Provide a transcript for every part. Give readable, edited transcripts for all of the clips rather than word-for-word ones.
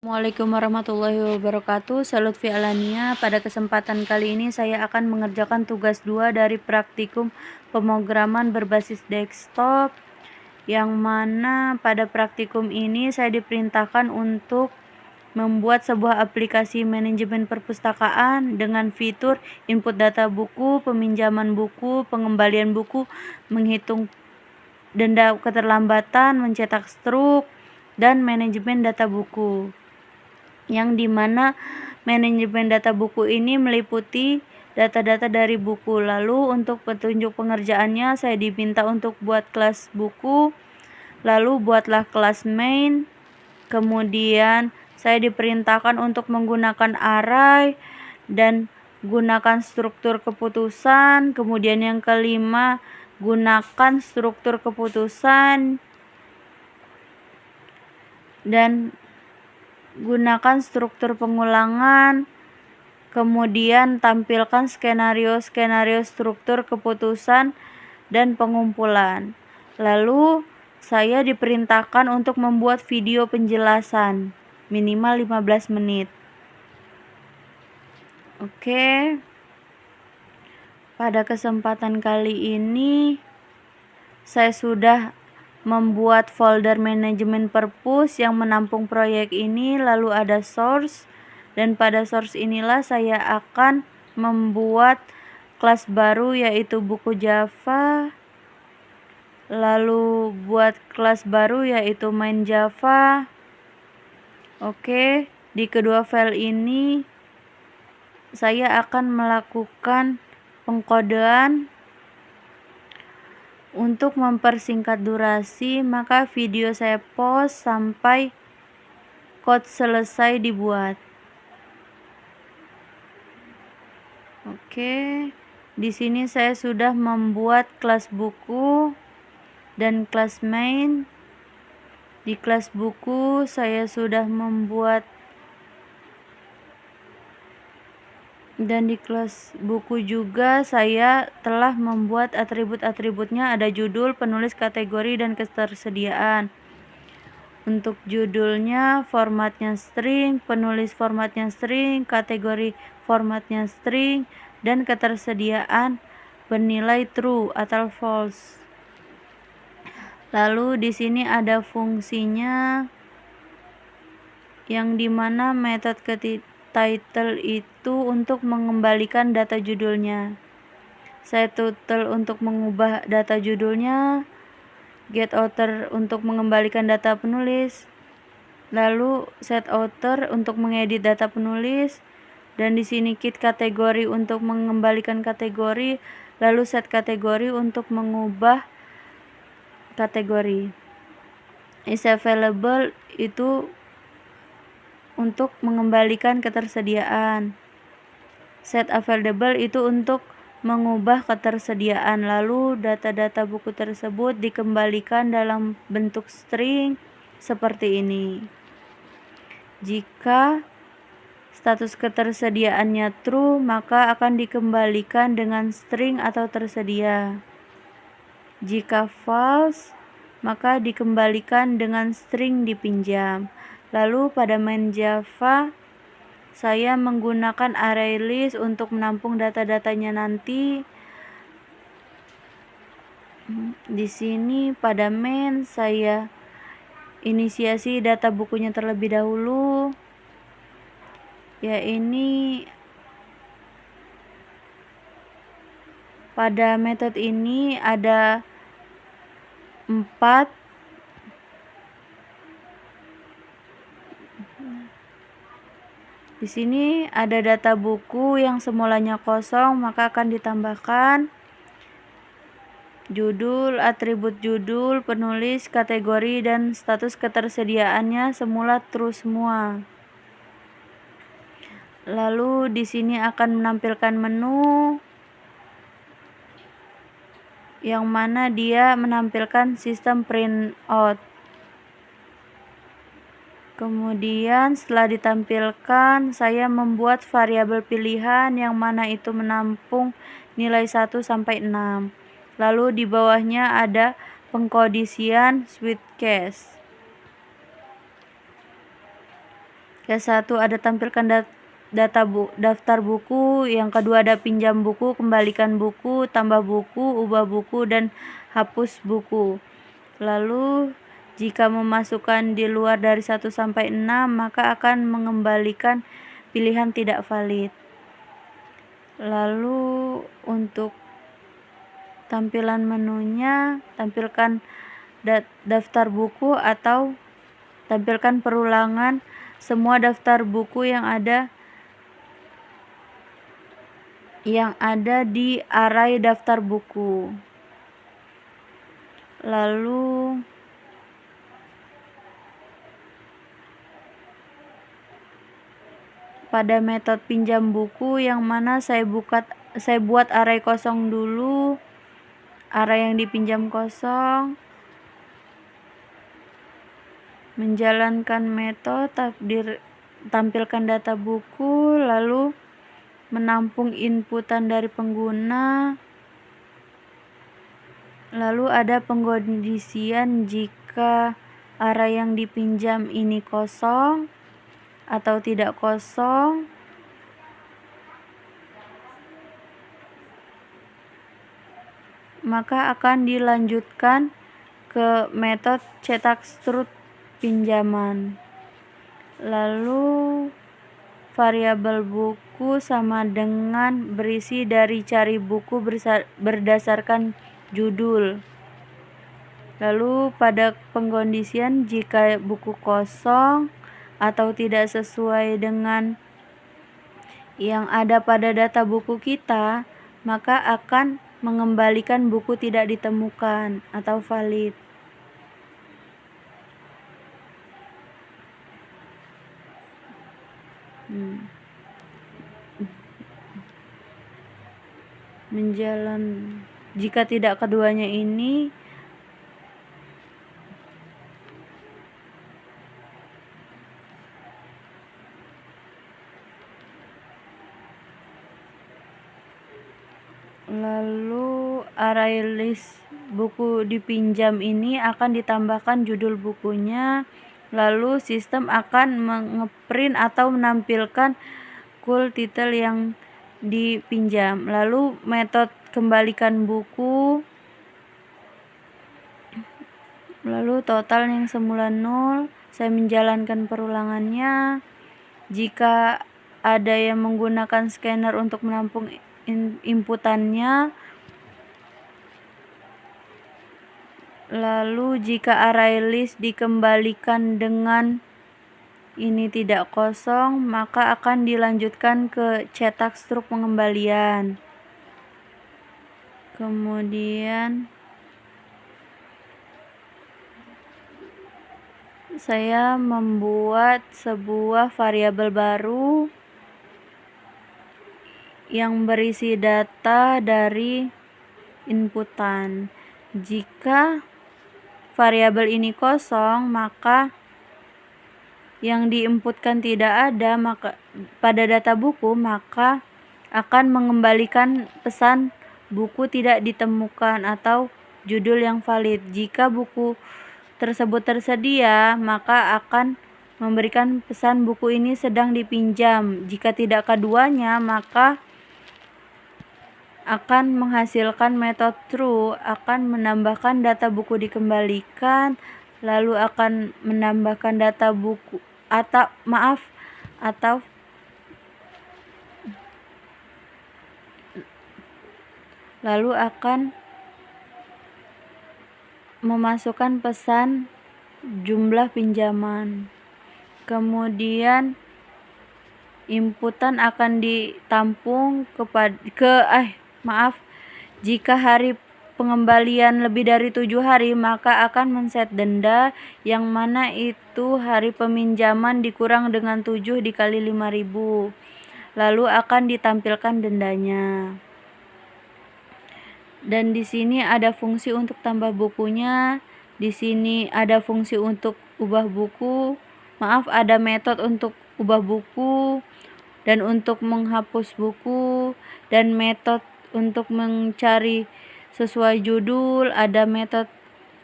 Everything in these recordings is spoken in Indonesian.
Assalamualaikum warahmatullahi wabarakatuh. Saya Lutfi Alania. Pada kesempatan kali ini saya akan mengerjakan tugas 2 dari praktikum pemrograman berbasis desktop, yang mana pada praktikum ini saya diperintahkan untuk membuat sebuah aplikasi manajemen perpustakaan dengan fitur input data buku, peminjaman buku, pengembalian buku, menghitung denda keterlambatan, mencetak struk, dan manajemen data buku, yang dimana manajemen data buku ini meliputi data-data dari buku. Lalu untuk petunjuk pengerjaannya saya diminta untuk buat kelas buku, lalu buatlah kelas main. Kemudian saya diperintahkan untuk menggunakan array dan gunakan struktur keputusan. Kemudian yang kelima, gunakan struktur keputusan dan gunakan struktur pengulangan. Kemudian tampilkan skenario-skenario struktur keputusan dan pengumpulan. Lalu saya diperintahkan untuk membuat video penjelasan minimal 15 menit. Oke. Pada kesempatan kali ini saya sudah membuat folder manajemen perpus yang menampung proyek ini, lalu ada source, dan pada source inilah saya akan membuat kelas baru yaitu buku Java, lalu buat kelas baru yaitu main Java. Oke, di kedua file ini saya akan melakukan pengkodean. Untuk mempersingkat durasi, maka video saya pause sampai code selesai dibuat. Oke, di sini saya sudah membuat kelas buku dan kelas main. Di kelas buku saya sudah membuat, dan di kelas buku juga saya telah membuat atribut-atributnya. Ada judul, penulis, kategori, dan ketersediaan. Untuk judulnya formatnya string, penulis formatnya string, kategori formatnya string, dan ketersediaan bernilai true atau false. Lalu di sini ada fungsinya, yang dimana metode title itu untuk mengembalikan data judulnya. Set title untuk mengubah data judulnya, get author untuk mengembalikan data penulis, lalu set author untuk mengedit data penulis, dan di sini kit kategori untuk mengembalikan kategori, lalu set kategori untuk mengubah kategori. Is available itu untuk mengembalikan ketersediaan. Set available itu untuk mengubah ketersediaan. Lalu data-data buku tersebut dikembalikan dalam bentuk string seperti ini. Jika status ketersediaannya true, maka akan dikembalikan dengan string atau tersedia. Jika false, maka dikembalikan dengan string dipinjam. Lalu pada main Java saya menggunakan array list untuk menampung data-datanya nanti. Di sini pada main saya inisiasi data bukunya terlebih dahulu. Ya, ini pada metode ini ada 4. Di sini ada data buku yang semulanya kosong, maka akan ditambahkan judul, atribut judul, penulis, kategori, dan status ketersediaannya semula true semua. Lalu di sini akan menampilkan menu, yang mana dia menampilkan sistem printout. Kemudian setelah ditampilkan, saya membuat variabel pilihan yang mana itu menampung nilai 1 sampai 6. Lalu di bawahnya ada pengkondisian switch case. Case 1 ada tampilkan daftar buku, yang kedua ada pinjam buku, kembalikan buku, tambah buku, ubah buku, dan hapus buku. Lalu jika memasukkan di luar dari 1 sampai 6, maka akan mengembalikan pilihan tidak valid. Lalu untuk tampilan menunya, tampilkan daftar buku atau tampilkan perulangan semua daftar buku yang ada di array daftar buku. Lalu pada metode pinjam buku yang mana saya buat array kosong dulu, array yang dipinjam kosong, menjalankan metode tampilkan data buku, lalu menampung inputan dari pengguna, lalu ada pengkondisian jika array yang dipinjam ini kosong atau tidak kosong, maka akan dilanjutkan ke metode cetak strut pinjaman. Lalu variabel buku sama dengan berisi dari cari buku berdasarkan judul. Lalu pada pengkondisian jika buku kosong atau tidak sesuai dengan yang ada pada data buku kita, maka akan mengembalikan buku tidak ditemukan atau valid. Jika tidak keduanya ini, lalu array list buku dipinjam ini akan ditambahkan judul bukunya, lalu sistem akan ngeprint atau menampilkan full title yang dipinjam. Lalu metode kembalikan buku, lalu total yang semula 0, saya menjalankan perulangannya. Jika ada yang menggunakan scanner untuk menampung inputannya, lalu jika array list dikembalikan dengan ini tidak kosong, maka akan dilanjutkan ke cetak struk pengembalian. Kemudian saya membuat sebuah variabel baru yang berisi data dari inputan. Jika variabel ini kosong, maka yang diinputkan tidak ada pada data buku, maka akan mengembalikan pesan buku tidak ditemukan atau judul yang valid. Jika buku tersebut tersedia, maka akan memberikan pesan buku ini sedang dipinjam. Jika tidak keduanya, maka akan menghasilkan metode true, akan menambahkan data buku dikembalikan, lalu akan menambahkan data buku lalu akan memasukkan pesan jumlah pinjaman. Kemudian inputan akan ditampung jika hari pengembalian lebih dari 7 hari, maka akan men-set denda, yang mana itu hari peminjaman dikurang dengan 7 dikali 5.000. Lalu akan ditampilkan dendanya. Dan di sini ada fungsi untuk tambah bukunya, di sini ada fungsi untuk ubah buku, ada metode untuk ubah buku dan untuk menghapus buku, dan metode untuk mencari sesuai judul, ada metode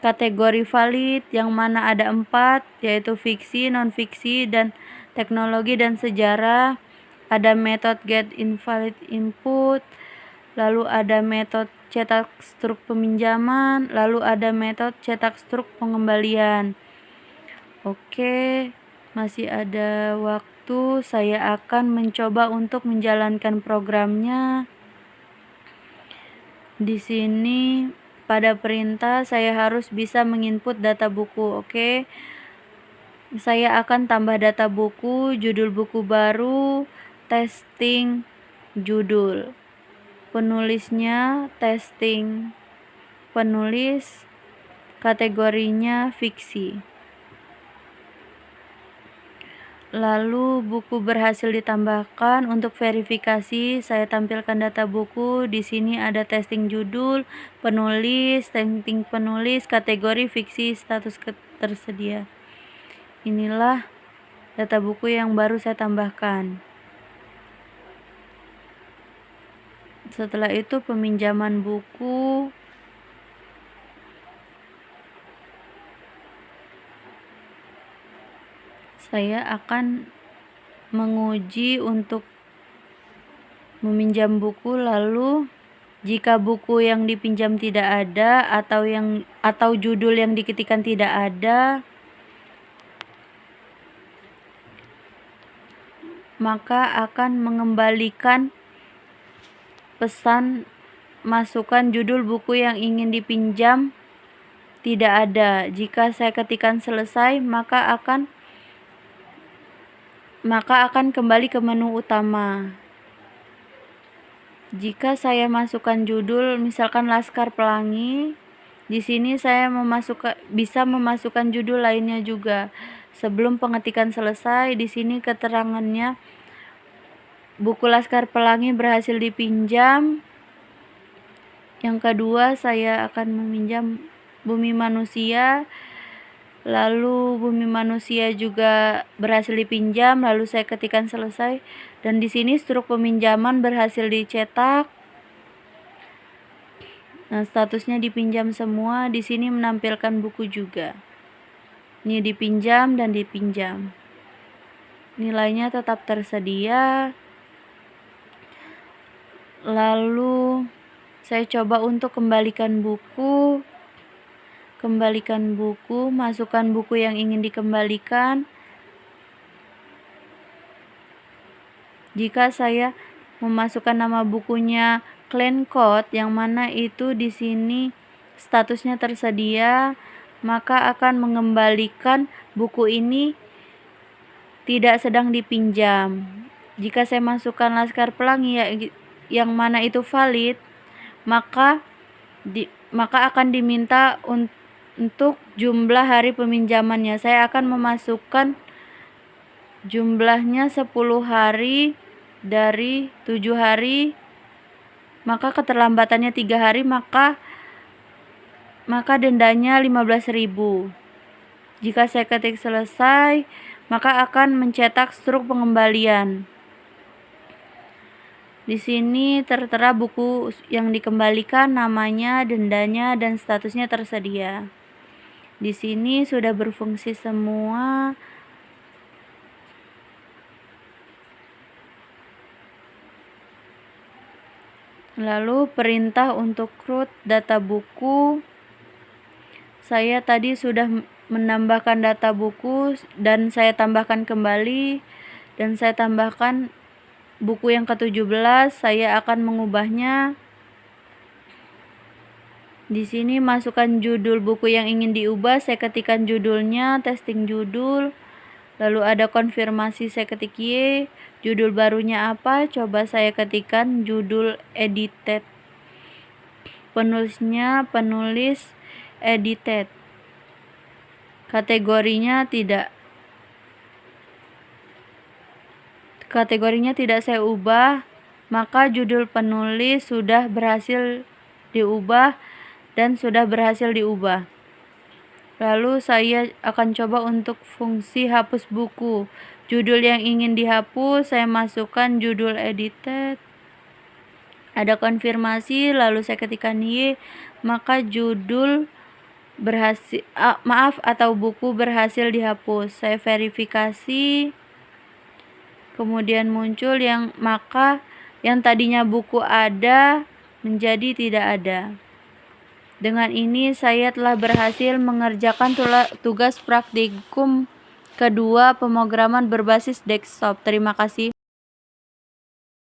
kategori valid yang mana ada 4, yaitu fiksi, non-fiksi, dan teknologi dan sejarah, ada metode get invalid input, lalu ada metode cetak struk peminjaman, lalu ada metode cetak struk pengembalian. Oke, masih ada waktu. Saya akan mencoba untuk menjalankan programnya. Di sini pada perintah saya harus bisa menginput data buku. Oke. Saya akan tambah data buku, judul buku baru, testing, judul. Penulisnya testing. Penulis, kategorinya fiksi. Lalu buku berhasil ditambahkan. Untuk verifikasi, saya tampilkan data buku. Di sini ada testing judul, penulis, testing penulis, kategori fiksi, status tersedia. Inilah data buku yang baru saya tambahkan. Setelah itu peminjaman buku. Saya akan menguji untuk meminjam buku, lalu jika buku yang dipinjam tidak ada atau judul yang diketikkan tidak ada, maka akan mengembalikan pesan masukkan judul buku yang ingin dipinjam tidak ada. Jika saya ketikkan selesai, maka akan kembali ke menu utama. Jika saya masukkan judul, misalkan Laskar Pelangi, di sini saya bisa memasukkan judul lainnya juga. Sebelum pengetikan selesai, di sini keterangannya buku Laskar Pelangi berhasil dipinjam. Yang kedua, saya akan meminjam Bumi Manusia. Lalu Bumi Manusia juga berhasil dipinjam, lalu saya ketikkan selesai. Dan di sini struk peminjaman berhasil dicetak. Nah, statusnya dipinjam semua. Di sini menampilkan buku juga. Ini dipinjam dan dipinjam. Nilainya tetap tersedia. Lalu saya coba untuk kembalikan buku. Kembalikan buku, masukkan buku yang ingin dikembalikan. Jika saya memasukkan nama bukunya Clean Code, yang mana itu di sini statusnya tersedia, maka akan mengembalikan buku ini tidak sedang dipinjam. Jika saya masukkan Laskar Pelangi yang mana itu valid, maka akan diminta untuk jumlah hari peminjamannya. Saya akan memasukkan jumlahnya 10 hari dari 7 hari, maka keterlambatannya 3 hari, maka dendanya 15.000. Jika saya ketik selesai, maka akan mencetak struk pengembalian. Di sini tertera buku yang dikembalikan, namanya, dendanya, dan statusnya tersedia. Di sini sudah berfungsi semua. Lalu perintah untuk root data buku. Saya tadi sudah menambahkan data buku dan saya tambahkan kembali, dan saya tambahkan buku yang ke-17. Saya akan mengubahnya. Di sini masukkan judul buku yang ingin diubah, saya ketikkan judulnya, testing judul. Lalu ada konfirmasi, saya ketik Y. Judul barunya apa? Coba saya ketikkan judul edited. Penulisnya penulis edited. Kategorinya tidak saya ubah, maka judul penulis sudah berhasil diubah dan sudah berhasil diubah. Lalu saya akan coba untuk fungsi hapus buku. Judul yang ingin dihapus, saya masukkan judul edited. Ada konfirmasi, lalu saya ketikkan Y, maka judul atau buku berhasil dihapus. Saya verifikasi. kemudian muncul maka yang tadinya buku ada menjadi tidak ada. Dengan ini saya telah berhasil mengerjakan tugas praktikum kedua pemrograman berbasis desktop. Terima kasih.